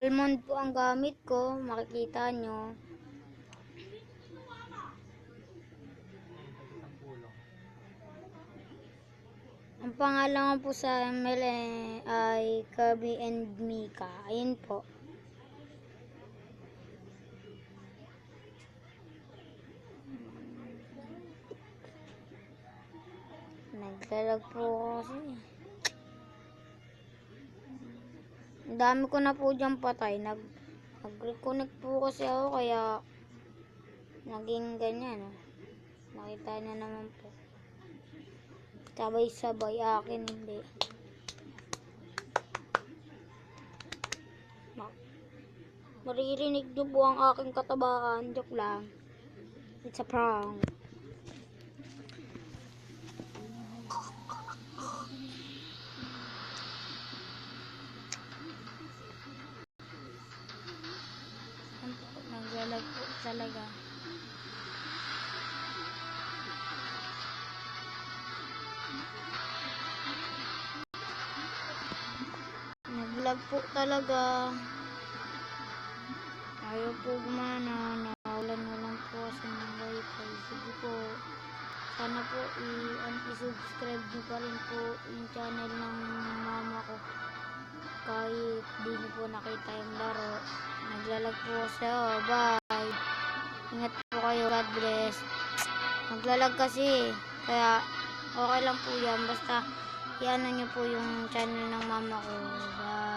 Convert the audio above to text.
Almond po ang gamit ko, makikita nyo. Ang pangalan po sa ML ay Kirby and Mika. Ayun po. Naglalag po kasi. Ang dami ko na po dyan patay. Nag-reconnect po kasi ako kaya naging ganyan. Nakita niyo naman po. Sabay-sabay, akin hindi. Maririnig niyo po ang aking katabaan. Joke lang. It's a prank. Naglalag po talaga. Naglag po talaga. Ayaw po gumana. Naulan na lang po sa mga wifi. Sige po. Sana po i-subscribe nyo pa rin po yung channel ng mama ko. Kahit di nyo po nakita yung laro. Naglalag po siya. Bye. Ingat po kayo. God bless. Naglalag kasi. Kaya okay lang po yan. Basta i-ano nyo po yung channel ng mama ko. Bye.